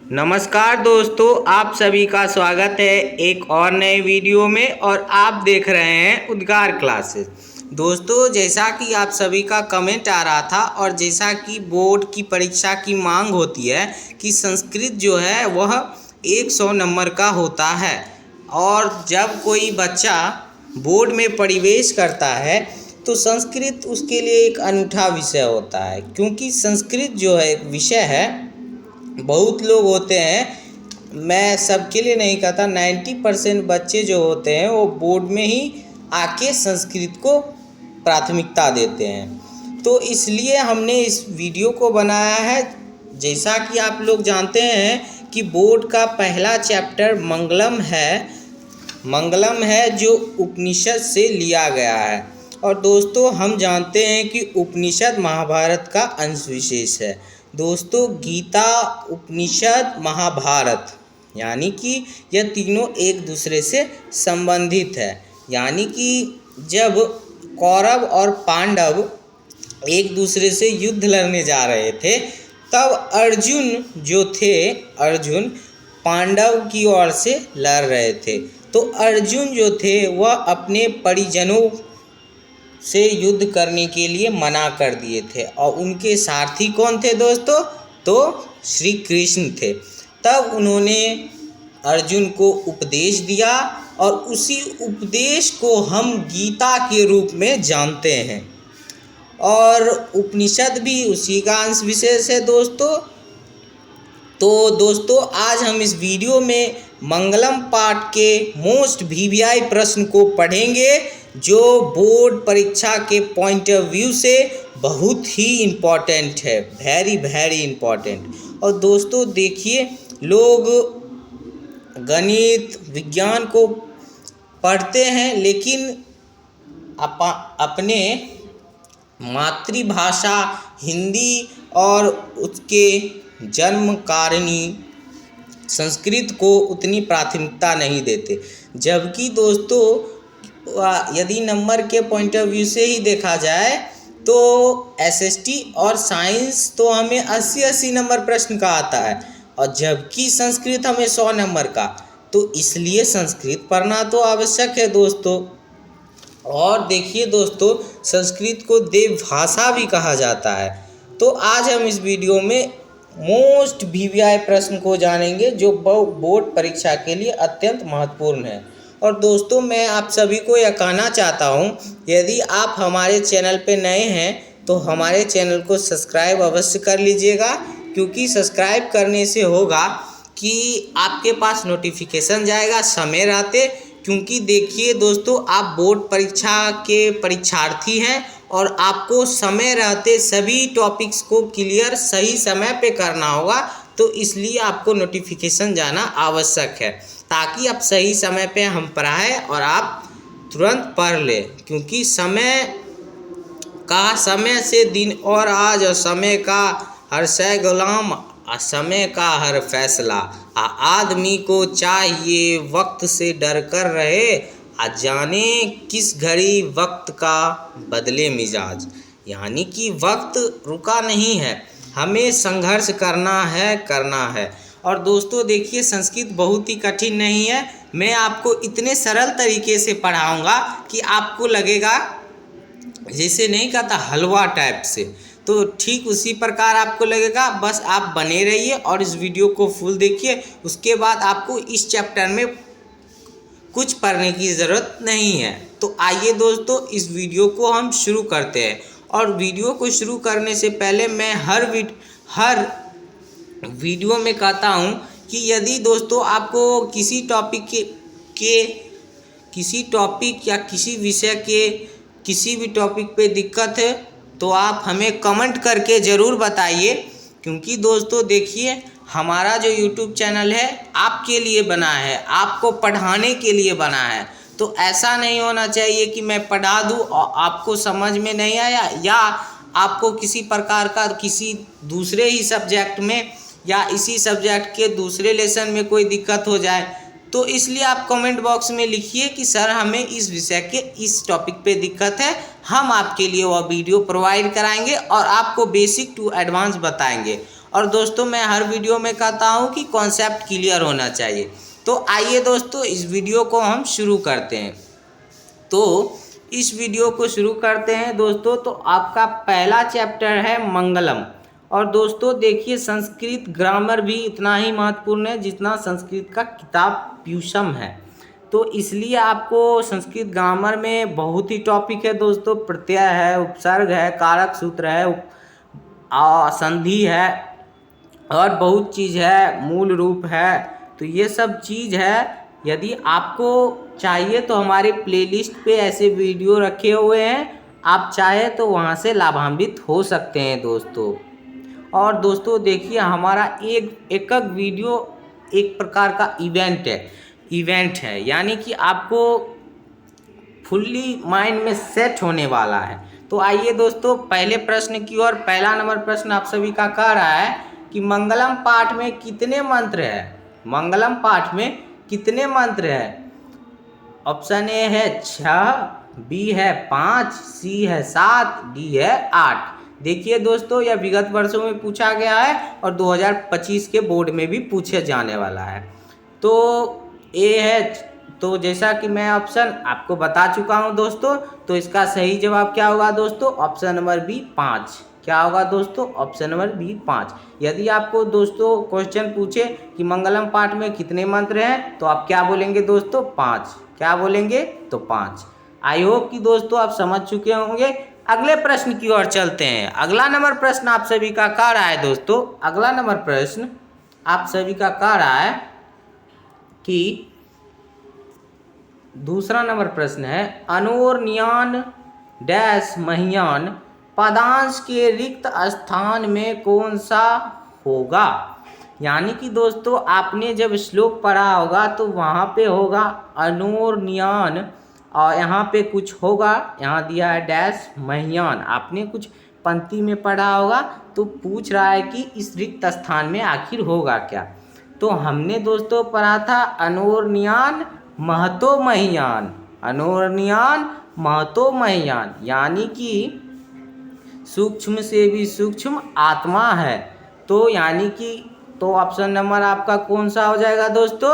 नमस्कार दोस्तों, आप सभी का स्वागत है एक और नए वीडियो में। और आप देख रहे हैं उद्गार क्लासेस। दोस्तों, जैसा कि आप सभी का कमेंट आ रहा था और जैसा कि बोर्ड की परीक्षा की मांग होती है कि संस्कृत जो है वह 100 नंबर का होता है। और जब कोई बच्चा बोर्ड में प्रवेश करता है तो संस्कृत उसके लिए एक अनूठा विषय होता है, क्योंकि संस्कृत जो है एक विषय है। बहुत लोग होते हैं, मैं सबके लिए नहीं कहता, 90% बच्चे जो होते हैं वो बोर्ड में ही आके संस्कृत को प्राथमिकता देते हैं। तो इसलिए हमने इस वीडियो को बनाया है। जैसा कि आप लोग जानते हैं कि बोर्ड का पहला चैप्टर मंगलम है जो उपनिषद से लिया गया है। और दोस्तों, हम जानते हैं कि उपनिषद महाभारत का अंश विशेष है। दोस्तों, गीता, उपनिषद, महाभारत यानी कि यह तीनों एक दूसरे से संबंधित है। यानी कि जब कौरव और पांडव एक दूसरे से युद्ध लड़ने जा रहे थे, तब अर्जुन पांडव की ओर से लड़ रहे थे। तो अर्जुन जो थे वह अपने परिजनों से युद्ध करने के लिए मना कर दिए थे। और उनके सारथी कौन थे दोस्तों? तो श्री कृष्ण थे। तब उन्होंने अर्जुन को उपदेश दिया और उसी उपदेश को हम गीता के रूप में जानते हैं। और उपनिषद भी उसी का अंश विशेष है दोस्तों। तो दोस्तों, आज हम इस वीडियो में मंगलम पाठ के मोस्ट वीवीआई प्रश्न को पढ़ेंगे, जो बोर्ड परीक्षा के पॉइंट ऑफ व्यू से बहुत ही इम्पॉर्टेंट है, वेरी वेरी इम्पॉर्टेंट। और दोस्तों देखिए, लोग गणित विज्ञान को पढ़ते हैं लेकिन अपने मातृभाषा हिंदी और उसके जन्म कारिणी संस्कृत को उतनी प्राथमिकता नहीं देते। जबकि दोस्तों, यदि नंबर के पॉइंट ऑफ व्यू से ही देखा जाए तो एसएसटी और साइंस तो हमें 80-80 नंबर प्रश्न का आता है, और जबकि संस्कृत हमें 100 नंबर का। तो इसलिए संस्कृत पढ़ना तो आवश्यक है दोस्तों। और देखिए दोस्तों, संस्कृत को देव भाषा भी कहा जाता है। तो आज हम इस वीडियो में मोस्ट वीवीआई प्रश्न को जानेंगे, जो बोर्ड परीक्षा के लिए अत्यंत महत्वपूर्ण है। और दोस्तों, मैं आप सभी को यह कहना चाहता हूँ, यदि आप हमारे चैनल पे नए हैं तो हमारे चैनल को सब्सक्राइब अवश्य कर लीजिएगा, क्योंकि सब्सक्राइब करने से होगा कि आपके पास नोटिफिकेशन जाएगा समय रहते। क्योंकि देखिए दोस्तों, आप बोर्ड परीक्षा के परीक्षार्थी हैं और आपको समय रहते सभी टॉपिक्स को क्लियर सही समय पे करना होगा। तो इसलिए आपको नोटिफिकेशन जाना आवश्यक है, ताकि आप सही समय पे हम पढ़ाएं और आप तुरंत पढ़ लें। क्योंकि समय से दिन और आज, और समय का हर शय गुलाम, समय का हर फैसला। आदमी को चाहिए वक्त से डर कर रहे, जाने किस घड़ी वक्त का बदले मिजाज। यानी कि वक्त रुका नहीं है, हमें संघर्ष करना है। और दोस्तों देखिए, संस्कृत बहुत ही कठिन नहीं है। मैं आपको इतने सरल तरीके से पढ़ाऊंगा कि आपको लगेगा जैसे नहीं कहता हलवा टाइप से, तो ठीक उसी प्रकार आपको लगेगा। बस आप बने रहिए और इस वीडियो को फुल देखिए। उसके बाद आपको इस चैप्टर में कुछ पढ़ने की ज़रूरत नहीं है। तो आइए दोस्तों, इस वीडियो को हम शुरू करते हैं। और वीडियो को शुरू करने से पहले मैं हर वीडियो में कहता हूँ कि यदि दोस्तों आपको किसी टॉपिक या किसी विषय के किसी भी टॉपिक पे दिक्कत है तो आप हमें कमेंट करके ज़रूर बताइए। क्योंकि दोस्तों देखिए, हमारा जो YouTube चैनल है आपके लिए बना है, आपको पढ़ाने के लिए बना है। तो ऐसा नहीं होना चाहिए कि मैं पढ़ा दूँ और आपको समझ में नहीं आया, या आपको किसी प्रकार का किसी दूसरे ही सब्जेक्ट में या इसी सब्जेक्ट के दूसरे लेसन में कोई दिक्कत हो जाए। तो इसलिए आप कमेंट बॉक्स में लिखिए कि सर हमें इस विषय के इस टॉपिक पे दिक्कत है, हम आपके लिए वह वीडियो प्रोवाइड कराएंगे और आपको बेसिक टू एडवांस बताएंगे। और दोस्तों मैं हर वीडियो में कहता हूँ कि कॉन्सेप्ट क्लियर होना चाहिए। तो आइए दोस्तों इस वीडियो को हम शुरू करते हैं। तो इस वीडियो को शुरू करते हैं दोस्तों। तो आपका पहला चैप्टर है मंगलम। और दोस्तों देखिए, संस्कृत ग्रामर भी इतना ही महत्वपूर्ण है जितना संस्कृत का किताब प्यूषम है। तो इसलिए आपको संस्कृत ग्रामर में बहुत ही टॉपिक है दोस्तों। प्रत्यय है, उपसर्ग है, कारक सूत्र है, संधि है और बहुत चीज़ है, मूल रूप है। तो ये सब चीज़ है। यदि आपको चाहिए तो हमारे प्लेलिस्ट पे ऐसे वीडियो रखे हुए हैं, आप चाहे तो वहाँ से लाभान्वित हो सकते हैं दोस्तों। और दोस्तों देखिए, हमारा एक वीडियो एक प्रकार का इवेंट है, यानी कि आपको फुल्ली माइंड में सेट होने वाला है। तो आइए दोस्तों पहले प्रश्न की ओर। पहला नंबर प्रश्न आप सभी का कह रहा है कि मंगलम पाठ में कितने मंत्र है। मंगलम पाठ में कितने मंत्र है। ऑप्शन ए है 6, बी है 5, सी है 7, डी है 8। देखिए दोस्तों, यह विगत वर्षों में पूछा गया है और 2025 के बोर्ड में भी पूछे जाने वाला है। तो ए है, तो जैसा कि मैं ऑप्शन आपको बता चुका हूं दोस्तों, तो इसका सही जवाब क्या होगा दोस्तों। Option number B 5। क्या होगा दोस्तों। Option number B 5। यदि आपको दोस्तों क्वेश्चन पूछे कि मंगलम पाठ में कितने मंत्र हैं, तो आप क्या बोलेंगे दोस्तों। 5। क्या बोलेंगे तो 5। आई होप कि दोस्तों आप समझ चुके होंगे। अगले प्रश्न की ओर चलते हैं। अगला नंबर प्रश्न आप सभी का कह रहा है दोस्तों। अगला नंबर प्रश्न आप सभी का कह रहा है कि दूसरा नंबर प्रश्न है, अनोरनियान डैश महियान पदांश के रिक्त स्थान में कौन सा होगा। यानी कि दोस्तों आपने जब श्लोक पढ़ा होगा तो वहाँ पे होगा अनोरनियान और यहाँ पे कुछ होगा, यहाँ दिया है डैश महियान। आपने कुछ पंक्ति में पढ़ा होगा तो पूछ रहा है कि इस रिक्त स्थान में आखिर होगा क्या। तो हमने दोस्तों पढ़ा था अनोरनियान महतो महियान। अनोरनियान महतो महियान, यानी कि सूक्ष्म से भी सूक्ष्म आत्मा है। तो यानी कि तो ऑप्शन नंबर आपका कौन सा हो जाएगा दोस्तों।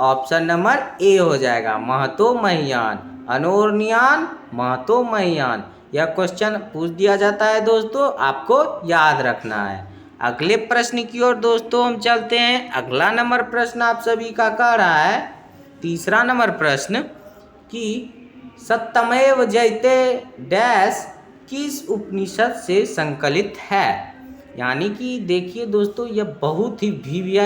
ऑप्शन नंबर ए हो जाएगा, महतो महियान। अनोरनियान महतो महियान, यह क्वेश्चन पूछ दिया जाता है दोस्तों, आपको याद रखना है। अगले प्रश्न की ओर दोस्तों हम चलते हैं। अगला नंबर प्रश्न आप सभी का कह रहा है, तीसरा नंबर प्रश्न, कि सत्यमेव जयते डैश किस उपनिषद से संकलित है। यानी कि देखिए दोस्तों, यह बहुत ही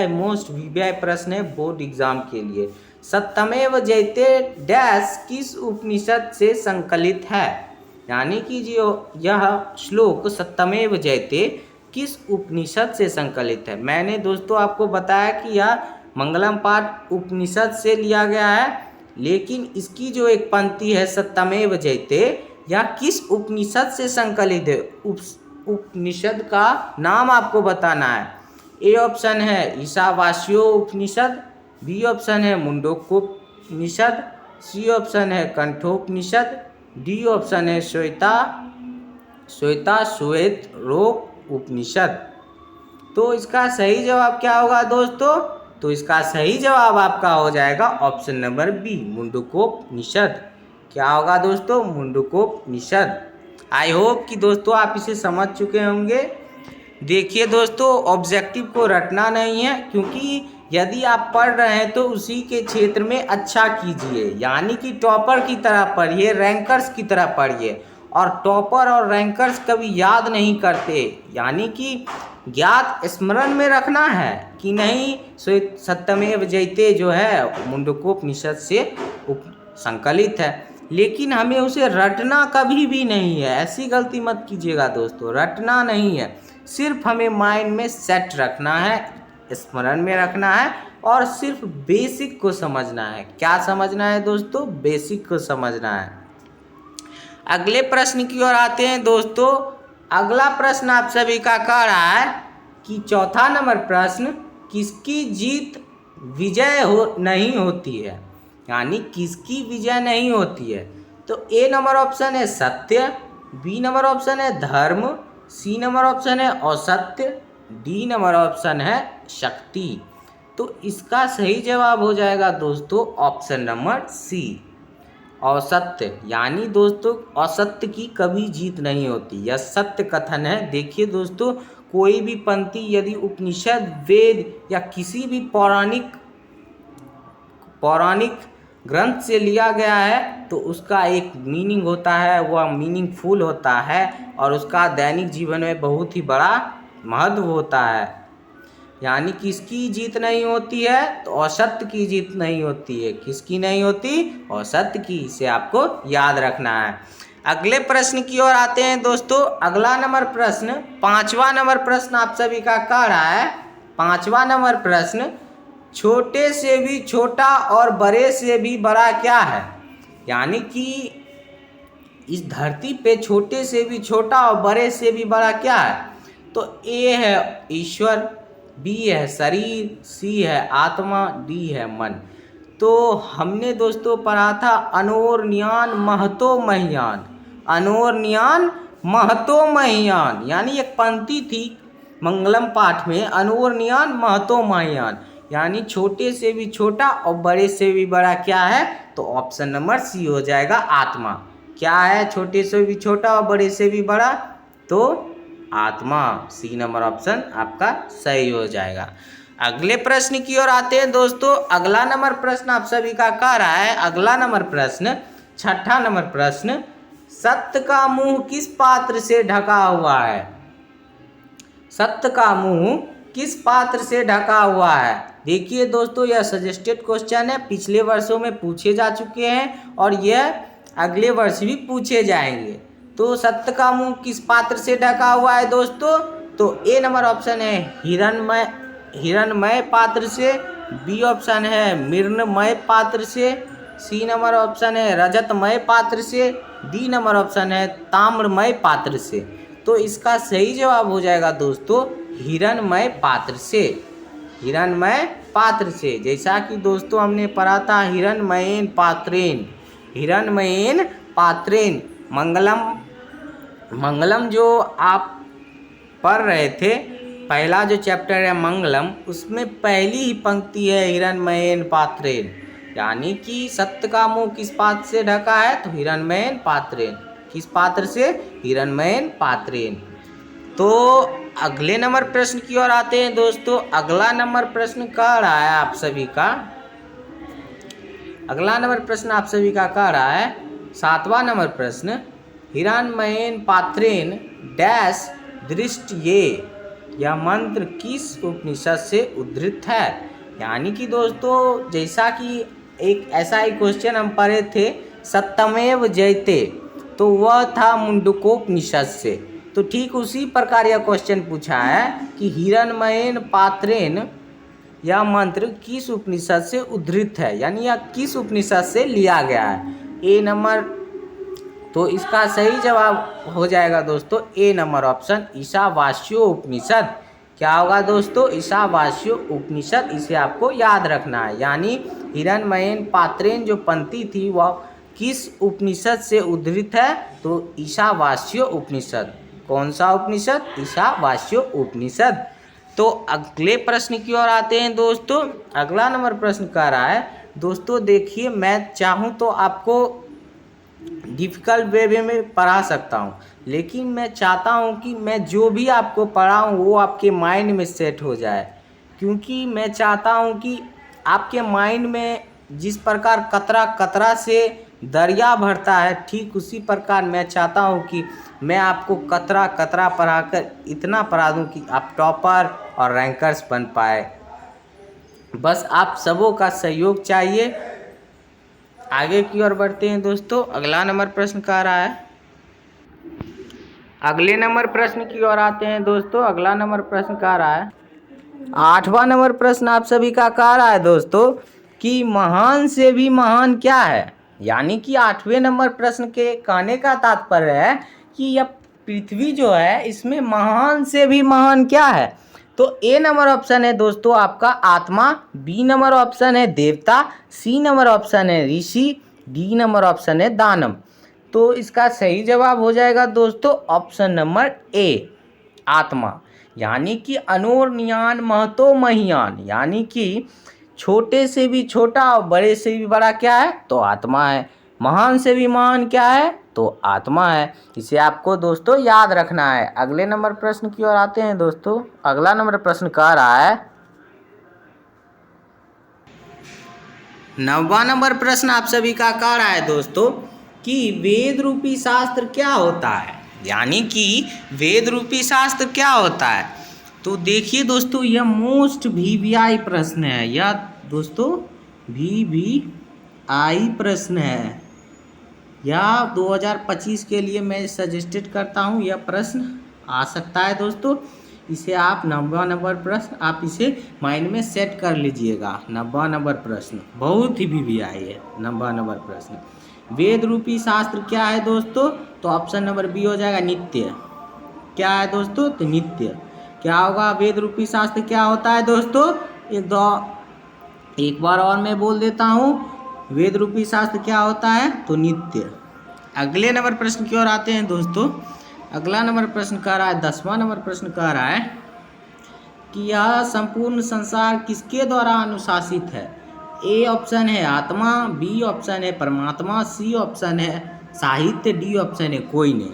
मोस्ट वीवीआई प्रश्न है बोर्ड एग्जाम के लिए। सत्यमेव जयते डैश किस उपनिषद से संकलित है। यानी कि जो यह श्लोक सत्यमेव जयते किस उपनिषद से संकलित है। मैंने दोस्तों आपको बताया कि यह मंगलम पाठ उपनिषद से लिया गया है, लेकिन इसकी जो एक पंक्ति है सत्यमेव जयते, यह किस उपनिषद से संकलित है। उपनिषद का नाम आपको बताना है। ए ऑप्शन है ईशावास्यो उपनिषद, बी ऑप्शन है मुंडकोपनिषद, सी ऑप्शन है कंठोपनिषद, डी ऑप्शन है श्वेत रोग उपनिषद। तो इसका सही जवाब क्या होगा दोस्तों। तो इसका सही जवाब आपका हो जाएगा ऑप्शन नंबर बी, मुंडकोपनिषद। क्या होगा दोस्तों, मुंडकोपनिषद। आई होप कि दोस्तों आप इसे समझ चुके होंगे। देखिए दोस्तों, ऑब्जेक्टिव को रटना नहीं है, क्योंकि यदि आप पढ़ रहे हैं तो उसी के क्षेत्र में अच्छा कीजिए। यानी कि टॉपर की तरह पढ़िए, रैंकर्स की तरह पढ़िए। और टॉपर और रैंकर्स कभी याद नहीं करते, यानी कि ज्ञात स्मरण में रखना है कि नहीं। सत्यमेव जयते जो है मुंडकोपनिषद से संकलित है, लेकिन हमें उसे रटना कभी भी नहीं है। ऐसी गलती मत कीजिएगा दोस्तों, रटना नहीं है, सिर्फ हमें माइंड में सेट रखना है, स्मरण में रखना है और सिर्फ बेसिक को समझना है। क्या समझना है दोस्तों, बेसिक को समझना है। अगले प्रश्न की ओर आते हैं दोस्तों। अगला प्रश्न आप सभी का कह रहा है कि चौथा नंबर प्रश्न, किसकी जीत विजय नहीं होती है। यानी किसकी विजय नहीं होती है। तो ए नंबर ऑप्शन है सत्य, बी नंबर ऑप्शन है धर्म, सी नंबर ऑप्शन है असत्य, डी नंबर ऑप्शन है शक्ति। तो इसका सही जवाब हो जाएगा दोस्तों ऑप्शन नंबर सी, औसत्य। यानी दोस्तों असत्य की कभी जीत नहीं होती, यह सत्य कथन है। देखिए दोस्तों, कोई भी पंक्ति यदि उपनिषद, वेद या किसी भी पौराणिक ग्रंथ से लिया गया है तो उसका एक मीनिंग होता है, वह मीनिंगफुल होता है और उसका दैनिक जीवन में बहुत ही बड़ा महत्व होता है। यानी किसकी जीत नहीं होती है तो असत्य की जीत नहीं होती है। किसकी नहीं होती? असत्य की। इसे आपको याद रखना है। अगले प्रश्न की ओर आते हैं दोस्तों। अगला नंबर प्रश्न, 5वां नंबर प्रश्न आप सभी का कह रहा है। 5वां नंबर प्रश्न, छोटे से भी छोटा और बड़े से भी बड़ा क्या है? यानी कि इस धरती पे छोटे से भी छोटा और बड़े से भी बड़ा क्या है? तो ए है ईश्वर, बी है शरीर, सी है आत्मा, डी है मन। तो हमने दोस्तों पढ़ा था अनोरनियान महतो महियान, अनोरनियान महतो महियान, यानी एक पंक्ति थी मंगलम पाठ में, अनोरनियान महतो महियान, यानी छोटे से भी छोटा और बड़े से भी बड़ा क्या है? तो ऑप्शन नंबर सी हो जाएगा आत्मा। क्या है छोटे से भी छोटा और बड़े से भी बड़ा? तो आत्मा। सी नंबर ऑप्शन आपका सही हो जाएगा। अगले प्रश्न की ओर आते हैं दोस्तों। अगला नंबर प्रश्न आप सभी का कह रहा है। अगला नंबर प्रश्न, 6ठा नंबर प्रश्न, सत्य का मुंह किस पात्र से ढका हुआ है? सत्य का मुंह किस पात्र से ढका हुआ है? देखिए दोस्तों, यह सजेस्टेड क्वेश्चन है, पिछले वर्षों में पूछे जा चुके हैं और यह अगले वर्ष भी पूछे जाएंगे। तो सत्य का मुंह किस पात्र से ढका हुआ है दोस्तों? तो ए नंबर ऑप्शन है हिरणमय पात्र से, बी ऑप्शन है मृण्मय पात्र से, सी नंबर ऑप्शन है रजतमय पात्र से, डी नंबर ऑप्शन है ताम्रमय पात्र से। तो इसका सही जवाब हो जाएगा दोस्तों हिरणमय पात्र से, हिरणमय पात्र से। जैसा कि दोस्तों हमने पढ़ा था हिरणमयेन पात्रेन, हिरणमयेन पात्रेन, मंगलम जो आप पढ़ रहे थे, पहला जो चैप्टर है मंगलम, उसमें पहली ही पंक्ति है हिरणमयेन पात्रेन। यानी कि सत्य का मुंह किस पात्र से ढका है? तो हिरणमयेन पात्रेन। किस पात्र से? हिरणमयेन पात्रेन। तो अगले नंबर प्रश्न की ओर आते हैं दोस्तों। अगला नंबर प्रश्न कह रहा है आप सभी का, अगला नंबर प्रश्न आप सभी का कह रहा है 7वां नंबर प्रश्न, हिरणमयेन पात्रेन डैश दृष्ट ये, यह मंत्र किस उपनिषद से उद्धृत है? यानी कि दोस्तों जैसा कि एक ऐसा ही क्वेश्चन हम पढ़े थे सत्यमेव जयते, तो वह था मुंडकोपनिषद से। तो ठीक उसी प्रकार यह क्वेश्चन पूछा है कि हिरणमयेन पात्रेन यह मंत्र किस उपनिषद से उद्धृत है, यानी यह किस उपनिषद से लिया गया है? ए नंबर, तो इसका सही जवाब हो जाएगा दोस्तों ए नंबर ऑप्शन ईशावास्यो उपनिषद। क्या होगा दोस्तों? ईशावास्यो उपनिषद। इसे आपको याद रखना है। यानी हिरणमयेन पात्रेन जो पंक्ति थी वह किस उपनिषद से उद्धृत है? तो ईशावास्यो उपनिषद। कौन सा उपनिषद? ईशावास्यो उपनिषद। तो अगले प्रश्न की ओर आते हैं दोस्तों। अगला नंबर प्रश्न कह रहा है दोस्तों, देखिए मैं चाहूँ तो आपको डिफ़िकल्ट वे में पढ़ा सकता हूँ, लेकिन मैं चाहता हूँ कि मैं जो भी आपको पढ़ाऊँ वो आपके माइंड में सेट हो जाए, क्योंकि मैं चाहता हूँ कि आपके माइंड में जिस प्रकार कतरा कतरा से दरिया भरता है, ठीक उसी प्रकार मैं चाहता हूँ कि मैं आपको कतरा कतरा पढ़ाकर इतना पढ़ा दूँ कि आप टॉपर और रैंकर्स बन पाए। बस आप सबों का सहयोग चाहिए। आगे की ओर बढ़ते हैं दोस्तों। अगला नंबर प्रश्न कह रहा है, अगले नंबर प्रश्न की ओर आते हैं दोस्तों। अगला नंबर प्रश्न कह रहा है 8वां नंबर प्रश्न आप सभी का कह रहा है दोस्तों कि महान से भी महान क्या है? यानी कि 8वें नंबर प्रश्न के कहने का तात्पर्य है कि यह पृथ्वी जो है इसमें महान से भी महान क्या है? तो ए नंबर ऑप्शन है दोस्तों आपका आत्मा, बी नंबर ऑप्शन है देवता, सी नंबर ऑप्शन है ऋषि, डी नंबर ऑप्शन है दानव। तो इसका सही जवाब हो जाएगा दोस्तों ऑप्शन नंबर ए आत्मा। यानी कि अनोरनियान महतो महियान, यानी कि छोटे से भी छोटा और बड़े से भी बड़ा क्या है, तो आत्मा है। महान से भी महान क्या है, तो आत्मा है। इसे आपको दोस्तों याद रखना है। अगले नंबर प्रश्न की ओर आते हैं दोस्तों। अगला नंबर प्रश्न कह रहा है, 9वां नंबर प्रश्न आप सभी का कह रहा है दोस्तों कि वेद रूपी शास्त्र क्या होता है, यानी कि वेद रूपी शास्त्र क्या होता है। तो देखिए दोस्तों, यह मोस्ट वीवीआई प्रश्न है। यह दोस्तों वीवीआई प्रश्न है। यह 2025 के लिए मैं सजेस्टेड करता हूँ, यह प्रश्न आ सकता है दोस्तों। इसे आप 9वां नंबर प्रश्न आप इसे माइंड में सेट कर लीजिएगा। 9वां नंबर प्रश्न बहुत ही वीवीआई है। 9वां नंबर प्रश्न, वेद रूपी शास्त्र क्या है दोस्तों, तो ऑप्शन नंबर बी हो जाएगा नित्य। क्या है दोस्तों, तो नित्य। क्या होगा, वेद रूपी शास्त्र क्या होता है दोस्तों, एक बार और मैं बोल देता हूँ, वेद रूपी शास्त्र क्या होता है, तो नित्य। अगले नंबर प्रश्न की ओर आते हैं दोस्तों। अगला नंबर प्रश्न कह रहा है, 10वां नंबर प्रश्न कह रहा है कि यह संपूर्ण संसार किसके द्वारा अनुशासित है। ए ऑप्शन है आत्मा, बी ऑप्शन है परमात्मा, सी ऑप्शन है साहित्य, डी ऑप्शन है कोई नहीं।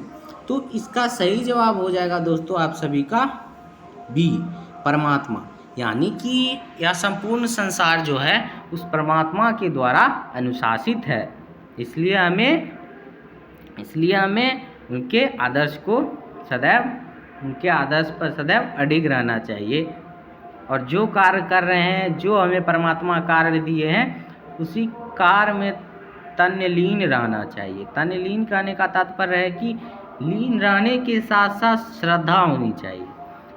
तो इसका सही जवाब हो जाएगा दोस्तों आप सभी का बी, परमात्मा। यानी कि यह संपूर्ण संसार जो है उस परमात्मा के द्वारा अनुशासित है। इसलिए हमें उनके आदर्श को सदैव, उनके आदर्श पर सदैव अडिग रहना चाहिए। और जो कार्य कर रहे हैं, जो हमें परमात्मा कार्य दिए हैं, उसी कार्य में तन्लीन रहना चाहिए। तन्लीन कहने का तात्पर्य है कि लीन रहने के साथ साथ श्रद्धा होनी चाहिए।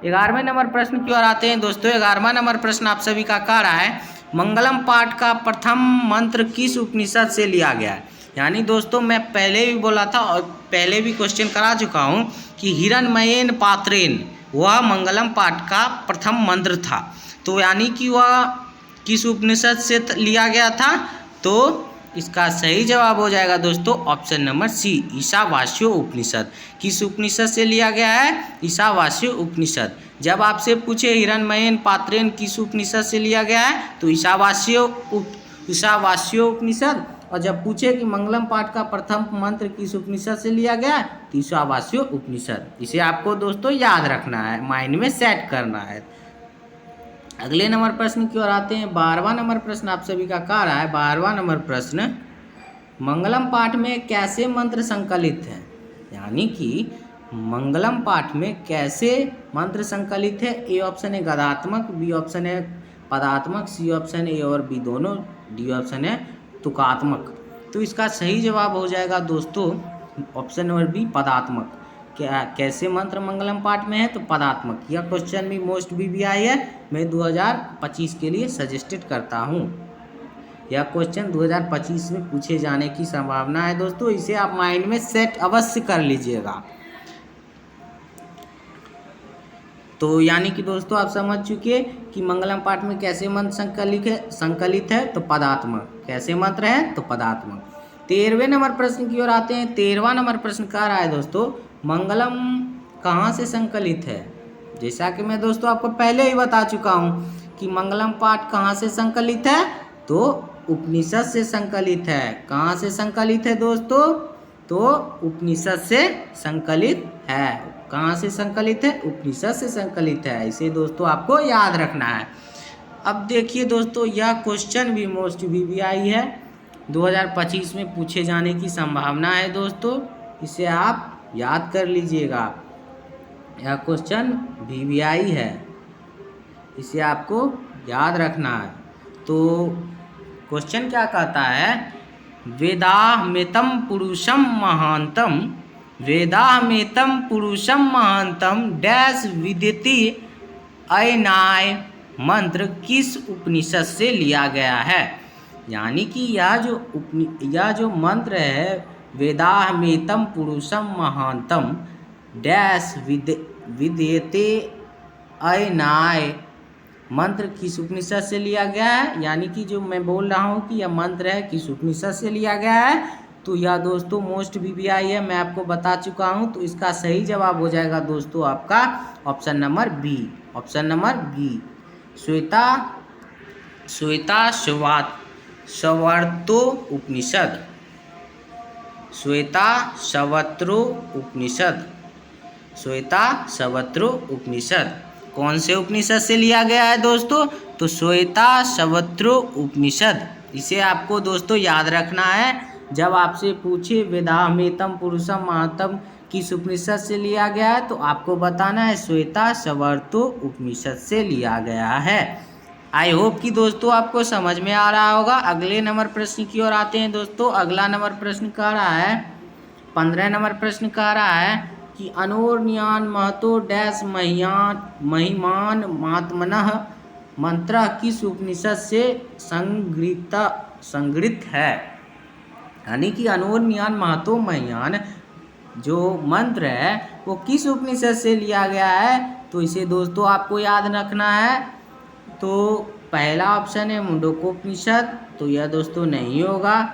11वें नंबर प्रश्न की ओर आते हैं दोस्तों। 11वां नंबर प्रश्न आप सभी का कह रहा है, मंगलम पाठ का प्रथम मंत्र किस उपनिषद से लिया गया है। यानी दोस्तों मैं पहले भी बोला था और पहले भी क्वेश्चन करा चुका हूँ कि हिरण्मयेन पात्रेन वह मंगलम पाठ का प्रथम मंत्र था। तो यानी कि वह किस उपनिषद से लिया गया था, तो इसका सही जवाब हो जाएगा दोस्तों ऑप्शन नंबर सी, ईशावास्य उपनिषद। किस उपनिषद से लिया गया है, ईशावास्य उपनिषद। जब आपसे पूछे हिरण्मयेन पात्रेन किस उपनिषद से लिया गया है, तो ईशावास्य उपनिषद। और जब पूछे कि मंगलम पाठ का प्रथम मंत्र किस उपनिषद से लिया गया है, तो ईशावास्य उपनिषद। इसे आपको दोस्तों याद रखना है, माइंड में सेट करना है। अगले नंबर प्रश्न की ओर आते हैं। 12वां नंबर प्रश्न आप सभी का कह रहा है, 12वां नंबर प्रश्न, मंगलम पाठ में कैसे मंत्र संकलित है। यानी कि मंगलम पाठ में कैसे मंत्र संकलित है। ए ऑप्शन है गदात्मक, बी ऑप्शन है पदात्मक, सी ऑप्शन ए और बी दोनों, डी ऑप्शन है तुकात्मक। तो इसका सही जवाब हो जाएगा दोस्तों ऑप्शन नंबर बी, पदात्मक। क्या कैसे मंत्र मंगलम पाठ में है, तो पदात्मक। यह क्वेश्चन भी मोस्ट वीवीआई है, मैं 2025 के लिए सजेस्टेड करता हूँ। यह क्वेश्चन 2025 में पूछे जाने की संभावना है दोस्तों। इसे आप माइंड में सेट अवश्य कर लीजिएगा। तो यानी कि दोस्तों आप समझ चुके कि मंगलम पाठ में कैसे मंत्र संकलित है, तो पदात्मक। कैसे मंत्र है, तो पदात्मक। 13वें नंबर प्रश्न की ओर आते हैं। 13वां नंबर प्रश्न कह रहा है दोस्तों, मंगलम कहाँ से संकलित है। जैसा कि मैं दोस्तों आपको पहले ही बता चुका हूँ कि मंगलम पाठ कहाँ से संकलित है, तो उपनिषद से संकलित है। कहाँ से संकलित है दोस्तों, तो उपनिषद से संकलित है। कहाँ से संकलित है, उपनिषद से संकलित है। इसे दोस्तों आपको याद रखना है। अब देखिए दोस्तों, यह क्वेश्चन भी मोस्ट वीवीआई है, 2025 में पूछे जाने की संभावना है दोस्तों। इसे आप याद कर लीजिएगा। यह क्वेश्चन वीवीआई है, इसे आपको याद रखना है। तो क्वेश्चन क्या कहता है, वेदाहमेतम पुरुषम महांतम, वेदाहमेतम पुरुषम महांतम डैश विदिति अयनाय मंत्र किस उपनिषद से लिया गया है। यानी कि यह जो मंत्र है, वेदाहमेतम पुरुषम महांतम डैश विद्यते अयनाय मंत्र किस उपनिषद से लिया गया है। यानी कि जो मैं बोल रहा हूँ कि यह मंत्र है किस उपनिषद से लिया गया है, तो यह दोस्तों मोस्ट वीवीआई है, मैं आपको बता चुका हूँ। तो इसका सही जवाब हो जाएगा दोस्तों आपका option number B. Option number B, Shveta Shvetashvatara Upanishad. Shvetashvatara Upanishad. Shvetashvatara Upanishad कौन से उपनिषद से लिया गया है दोस्तों? तो श्वेताश्वतो उपनिषद। इसे आपको दोस्तों याद रखना है। जब आपसे पूछे वेदाहमेतम पुरुषम महतम किस उपनिषद से लिया गया है, तो आपको बताना है श्वेताश्वतो उपनिषद से लिया गया है। आई होप कि दोस्तों आपको समझ में आ रहा होगा। अगले नंबर प्रश्न की ओर आते हैं दोस्तों। अगला नंबर प्रश्न कह रहा है, 15 नंबर प्रश्न कह रहा है कि अनोर्नियान महतो डैश महिमान मात्मनः मंत्र किस उपनिषद से संगृहीत है। यानी कि अनोर्नियान महतो महियान जो मंत्र है वो किस उपनिषद से लिया गया है, तो इसे दोस्तों आपको याद रखना है। तो पहला ऑप्शन है मुंडकोपनिषद, तो यह दोस्तों नहीं होगा।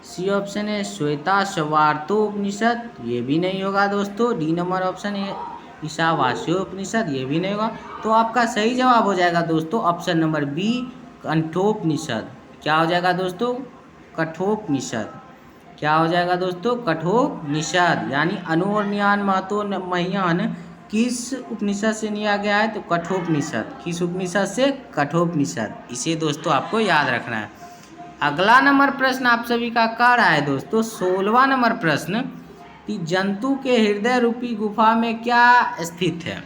सी ऑप्शन है श्वेताश्वतो उपनिषद, ये भी नहीं होगा दोस्तों। डी नंबर ऑप्शन है ईशावास्योपनिषद, ये भी नहीं होगा। तो आपका सही जवाब हो जाएगा दोस्तों ऑप्शन नंबर बी, कठोपनिषद। क्या हो जाएगा दोस्तों? कठोपनिषद। क्या हो जाएगा दोस्तों? कठोपनिषद। यानी अनोर्नियान महतो महियान किस उपनिषद से लिया गया है, तो कठोपनिषद। किस उपनिषद से? कठोपनिषद। इसे दोस्तों आपको याद रखना है। अगला नंबर प्रश्न आप सभी का कह रहा है दोस्तों 16वां नंबर प्रश्न कि जंतु के हृदय रूपी गुफा में क्या स्थित है।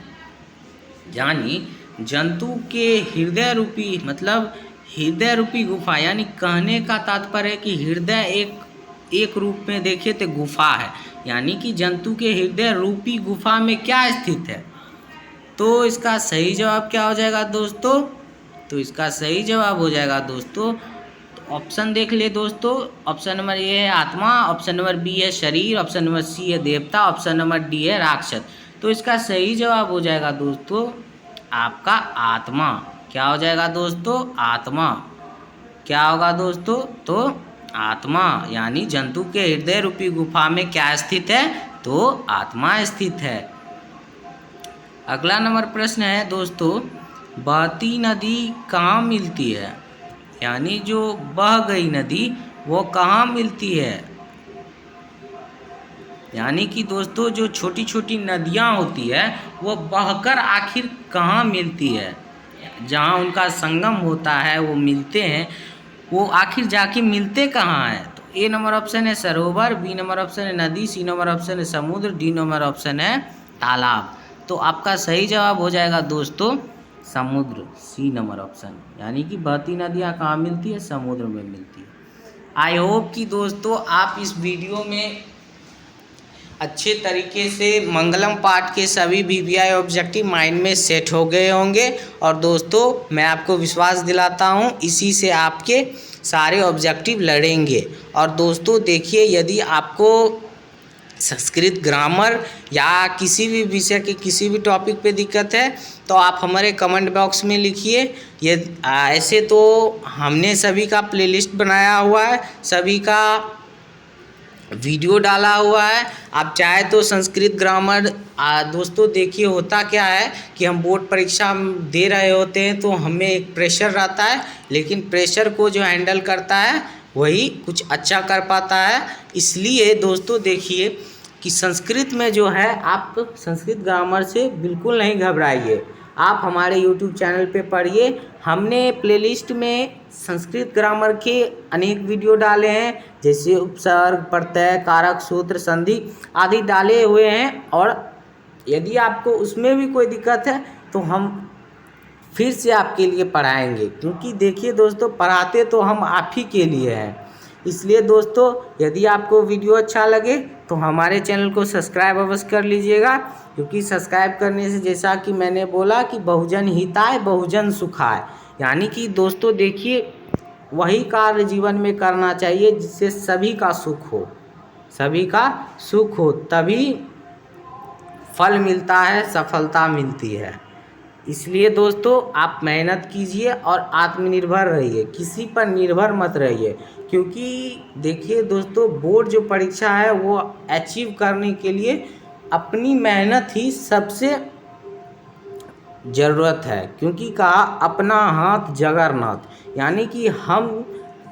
यानी जंतु के हृदय रूपी मतलब हृदय रूपी गुफा, यानी कहने का तात्पर्य है कि हृदय एक रूप में देखिए तो गुफा है, यानी कि जंतु के हृदय रूपी गुफा में क्या स्थित है। तो इसका सही जवाब क्या हो जाएगा दोस्तों? तो इसका सही जवाब हो जाएगा दोस्तों, ऑप्शन देख ले दोस्तों। ऑप्शन नंबर ए है आत्मा, ऑप्शन नंबर बी है शरीर, ऑप्शन नंबर सी है देवता, ऑप्शन नंबर डी है राक्षस। तो इसका सही जवाब हो जाएगा दोस्तों आपका आत्मा। क्या हो जाएगा दोस्तों? आत्मा। क्या होगा दोस्तों? तो आत्मा। यानी जंतु के हृदय रूपी गुफा में क्या स्थित है, तो आत्मा स्थित है। अगला नंबर प्रश्न है दोस्तों, बहती नदी कहाँ मिलती है। यानी जो बह गई नदी वो कहाँ मिलती है। यानी कि दोस्तों जो छोटी छोटी नदियाँ होती है वो बहकर आखिर कहाँ मिलती है, जहाँ उनका संगम होता है वो मिलते हैं, वो आखिर जाके मिलते कहाँ हैं। तो ए नंबर ऑप्शन है सरोवर, बी नंबर ऑप्शन है नदी, सी नंबर ऑप्शन है समुद्र, डी नंबर ऑप्शन है तालाब। तो आपका सही जवाब हो जाएगा दोस्तों समुद्र, सी नंबर ऑप्शन। यानी कि बहती नदियाँ कहाँ मिलती है, समुद्र में मिलती है। आई होप कि दोस्तों आप इस वीडियो में अच्छे तरीके से मंगलम पाठ के सभी वीवीआई ऑब्जेक्टिव माइंड में सेट हो गए होंगे। और दोस्तों मैं आपको विश्वास दिलाता हूँ इसी से आपके सारे ऑब्जेक्टिव लड़ेंगे। और दोस्तों देखिए, यदि आपको संस्कृत ग्रामर या किसी भी विषय के किसी भी टॉपिक पे दिक्कत है तो आप हमारे कमेंट बॉक्स में लिखिए। ये ऐसे तो हमने सभी का प्लेलिस्ट बनाया हुआ है, सभी का वीडियो डाला हुआ है। आप चाहे तो संस्कृत ग्रामर दोस्तों देखिए, होता क्या है कि हम बोर्ड परीक्षा दे रहे होते हैं तो हमें एक प्रेशर रहता है, लेकिन प्रेशर को जो हैंडल करता है वही कुछ अच्छा कर पाता है। इसलिए दोस्तों देखिए कि संस्कृत में जो है आप संस्कृत ग्रामर से बिल्कुल नहीं घबराइए, आप हमारे YouTube चैनल पे पढ़िए। हमने प्लेलिस्ट में संस्कृत ग्रामर के अनेक वीडियो डाले हैं, जैसे उपसर्ग, प्रत्यय, कारक, सूत्र, संधि आदि डाले हुए हैं। और यदि आपको उसमें भी कोई दिक्कत है तो हम फिर से आपके लिए पढ़ाएंगे, क्योंकि देखिए दोस्तों पढ़ाते तो हम आप ही के लिए हैं। इसलिए दोस्तों यदि आपको वीडियो अच्छा लगे तो हमारे चैनल को सब्सक्राइब अवश्य कर लीजिएगा, क्योंकि सब्सक्राइब करने से जैसा कि मैंने बोला कि बहुजन हिताय बहुजन सुखाय, यानी कि दोस्तों देखिए वही कार्य जीवन में करना चाहिए जिससे सभी का सुख हो, सभी का सुख हो, तभी फल मिलता है, सफलता मिलती है। इसलिए दोस्तों आप मेहनत कीजिए और आत्मनिर्भर रहिए, किसी पर निर्भर मत रहिए। क्योंकि देखिए दोस्तों, बोर्ड जो परीक्षा है वो अचीव करने के लिए अपनी मेहनत ही सबसे ज़रूरत है। क्योंकि कहा अपना हाथ जगरनाथ, यानी कि हम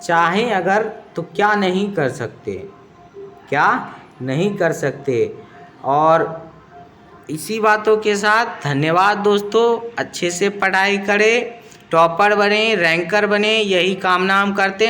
चाहें अगर तो क्या नहीं कर सकते, क्या नहीं कर सकते। और इसी बातों के साथ धन्यवाद दोस्तों। अच्छे से पढ़ाई करें, टॉपर बने, रैंकर बने, यही कामना हम करते हैं।